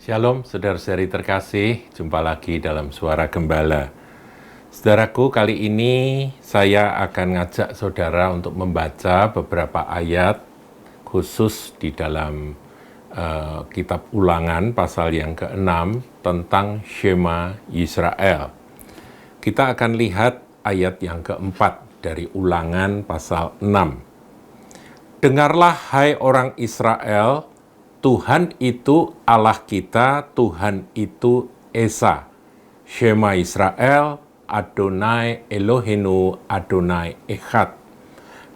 Shalom, saudara-saudari terkasih, jumpa lagi dalam Suara Gembala. Saudaraku, kali ini saya akan ngajak saudara untuk membaca beberapa ayat khusus di dalam kitab Ulangan pasal yang ke-6 tentang Shema Yisrael. Kita akan lihat ayat yang keempat dari Ulangan pasal 6. Dengarlah hai orang Israel, Tuhan itu Allah kita, Tuhan itu Esa. Shema Israel, Adonai Elohenu, Adonai Echad.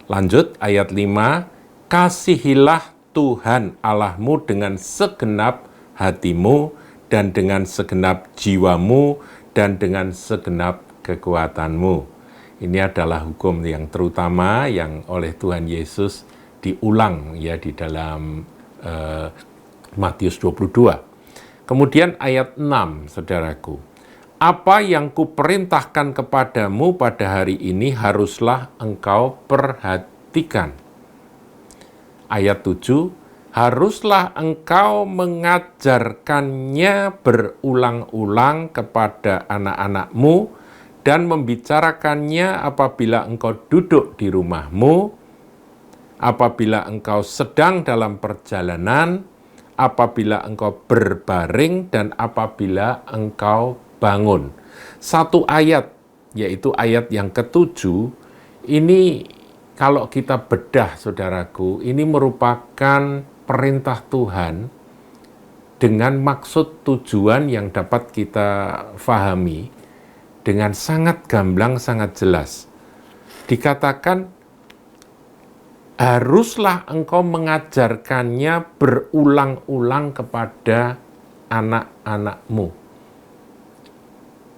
Lanjut ayat 5, kasihilah Tuhan Allahmu dengan segenap hatimu, dan dengan segenap jiwamu, dan dengan segenap kekuatanmu. Ini adalah hukum yang terutama yang oleh Tuhan Yesus diulang ya di dalam Matius 22. Kemudian ayat 6, saudaraku. Apa yang kuperintahkan kepadamu pada hari ini haruslah engkau perhatikan. Ayat 7, haruslah engkau mengajarkannya berulang-ulang kepada anak-anakmu dan membicarakannya apabila engkau duduk di rumahmu, apabila engkau sedang dalam perjalanan, apabila engkau berbaring, dan apabila engkau bangun. Satu ayat, yaitu ayat yang ke-7, ini kalau kita bedah, saudaraku, ini merupakan perintah Tuhan dengan maksud tujuan yang dapat kita fahami dengan sangat gamblang, sangat jelas. Dikatakan, haruslah engkau mengajarkannya berulang-ulang kepada anak-anakmu.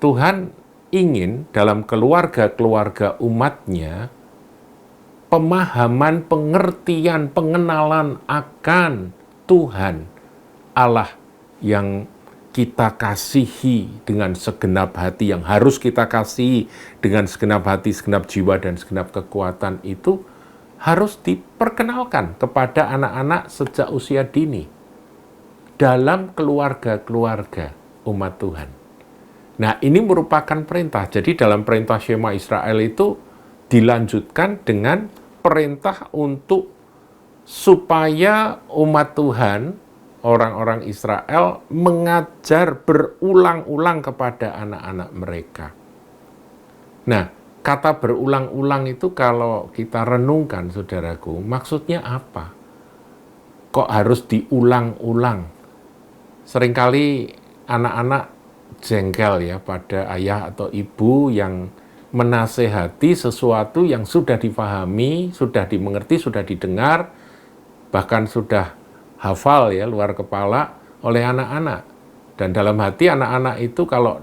Tuhan ingin dalam keluarga-keluarga umatnya, pemahaman, pengertian, pengenalan akan Tuhan Allah yang kita kasihi dengan segenap hati, yang harus kita kasihi dengan segenap hati, segenap jiwa, dan segenap kekuatan itu harus diperkenalkan kepada anak-anak sejak usia dini dalam keluarga-keluarga umat Tuhan. Nah, ini merupakan perintah. Jadi dalam perintah Shema Israel itu dilanjutkan dengan perintah untuk supaya umat Tuhan, orang-orang Israel, mengajar berulang-ulang kepada anak-anak mereka. Nah, kata berulang-ulang itu kalau kita renungkan, saudaraku, maksudnya apa? Kok harus diulang-ulang? Seringkali anak-anak jengkel ya pada ayah atau ibu yang menasehati sesuatu yang sudah dipahami, sudah dimengerti, sudah didengar, bahkan sudah hafal ya luar kepala oleh anak-anak. Dan dalam hati anak-anak itu kalau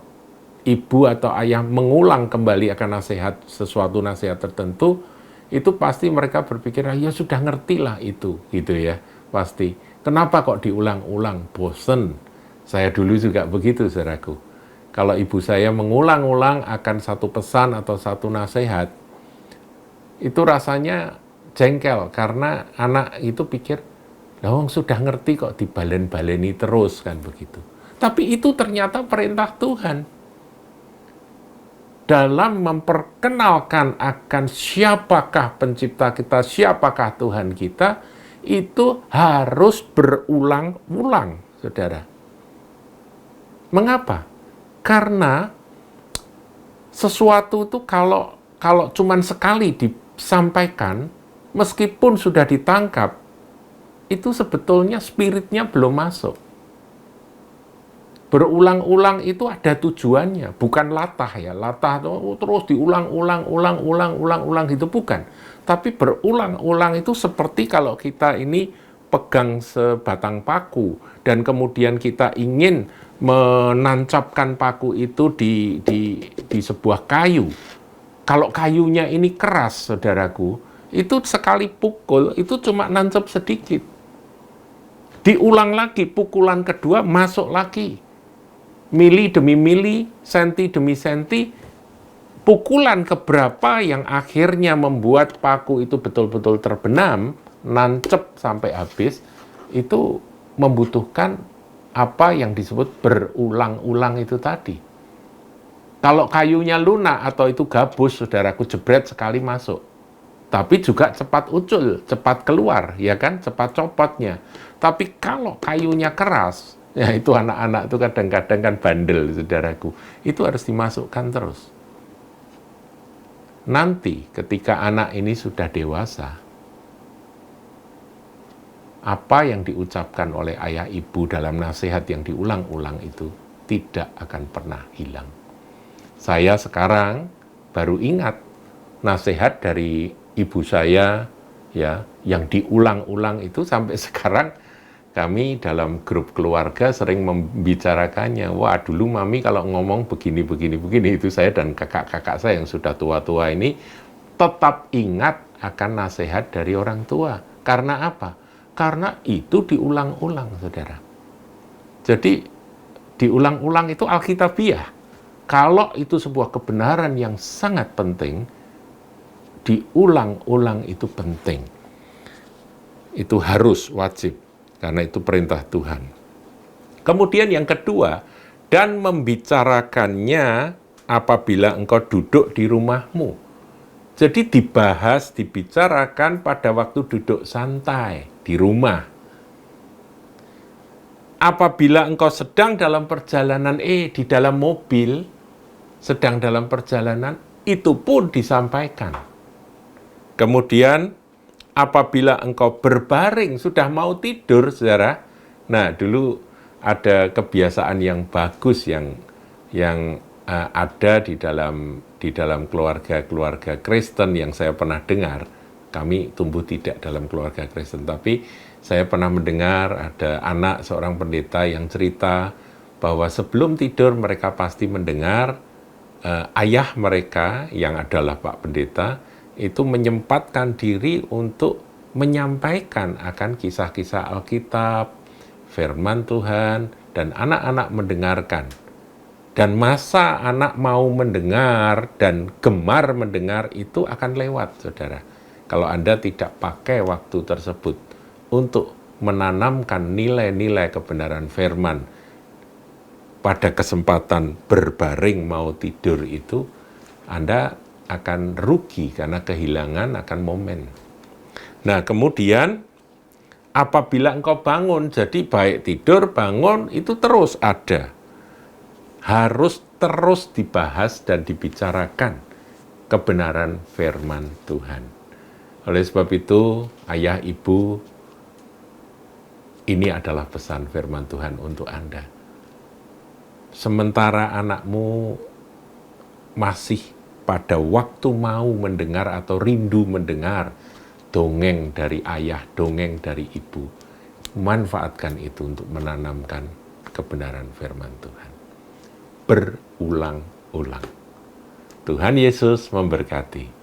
ibu atau ayah mengulang kembali akan sesuatu nasihat tertentu, itu pasti mereka berpikir, ya sudah ngerti lah itu, gitu ya, pasti. Kenapa kok diulang-ulang? Bosen. Saya dulu juga begitu, saudaraku. Kalau ibu saya mengulang-ulang akan satu pesan atau satu nasihat, itu rasanya jengkel, karena anak itu pikir, "Lah sudah ngerti kok dibalen-baleni terus," kan begitu. Tapi itu ternyata perintah Tuhan dalam memperkenalkan akan siapakah pencipta kita, siapakah Tuhan kita, itu harus berulang-ulang, saudara. Mengapa? Karena sesuatu itu kalau cuman sekali disampaikan, meskipun sudah ditangkap, itu sebetulnya spiritnya belum masuk. Berulang-ulang itu ada tujuannya, bukan latah ya. Latah terus diulang-ulang gitu, bukan. Tapi berulang-ulang itu seperti kalau kita ini pegang sebatang paku dan kemudian kita ingin menancapkan paku itu di sebuah kayu. Kalau kayunya ini keras, saudaraku, itu sekali pukul itu cuma nancap sedikit. Diulang lagi, pukulan kedua masuk lagi. Mili demi mili, senti demi senti, pukulan keberapa yang akhirnya membuat paku itu betul-betul terbenam, nancep sampai habis, itu membutuhkan apa yang disebut berulang-ulang itu tadi. Kalau kayunya lunak atau itu gabus, saudaraku, jebret sekali masuk. Tapi juga cepat ucul, cepat keluar, ya kan, cepat copotnya. Tapi kalau kayunya keras, ya itu anak-anak itu kadang-kadang kan bandel, saudaraku. Itu harus dimasukkan terus. Nanti ketika anak ini sudah dewasa, apa yang diucapkan oleh ayah ibu dalam nasihat yang diulang-ulang itu tidak akan pernah hilang. Saya sekarang baru ingat nasihat dari ibu saya ya yang diulang-ulang itu sampai sekarang kami dalam grup keluarga sering membicarakannya. Wah, dulu mami kalau ngomong begini itu saya dan kakak-kakak saya yang sudah tua-tua ini tetap ingat akan nasihat dari orang tua. Karena apa? Karena itu diulang-ulang, saudara. Jadi diulang-ulang itu alkitabiah. Kalau itu sebuah kebenaran yang sangat penting, diulang-ulang itu penting. Itu harus, wajib, karena itu perintah Tuhan. Kemudian yang kedua, dan membicarakannya apabila engkau duduk di rumahmu. Jadi dibahas, dibicarakan pada waktu duduk santai di rumah. Apabila engkau sedang dalam perjalanan, di dalam mobil, sedang dalam perjalanan, itu pun disampaikan. Kemudian, apabila engkau berbaring, sudah mau tidur, saudara. Nah, dulu ada kebiasaan yang bagus yang ada di dalam keluarga Kristen yang saya pernah dengar. Kami tumbuh tidak dalam keluarga Kristen, tapi saya pernah mendengar ada anak seorang pendeta yang cerita bahwa sebelum tidur mereka pasti mendengar ayah mereka yang adalah Pak Pendeta itu menyempatkan diri untuk menyampaikan akan kisah-kisah Alkitab, firman Tuhan, dan anak-anak mendengarkan. Dan masa anak mau mendengar dan gemar mendengar itu akan lewat, saudara. Kalau Anda tidak pakai waktu tersebut untuk menanamkan nilai-nilai kebenaran firman pada kesempatan berbaring mau tidur itu, Anda akan rugi karena kehilangan akan momen. Nah, kemudian apabila engkau bangun, jadi baik tidur, bangun, itu terus ada. Harus terus dibahas dan dibicarakan kebenaran firman Tuhan. Oleh sebab itu, ayah, ibu, ini adalah pesan firman Tuhan untuk Anda. Sementara anakmu masih pada waktu mau mendengar atau rindu mendengar dongeng dari ayah, dongeng dari ibu, manfaatkan itu untuk menanamkan kebenaran firman Tuhan. Berulang-ulang. Tuhan Yesus memberkati.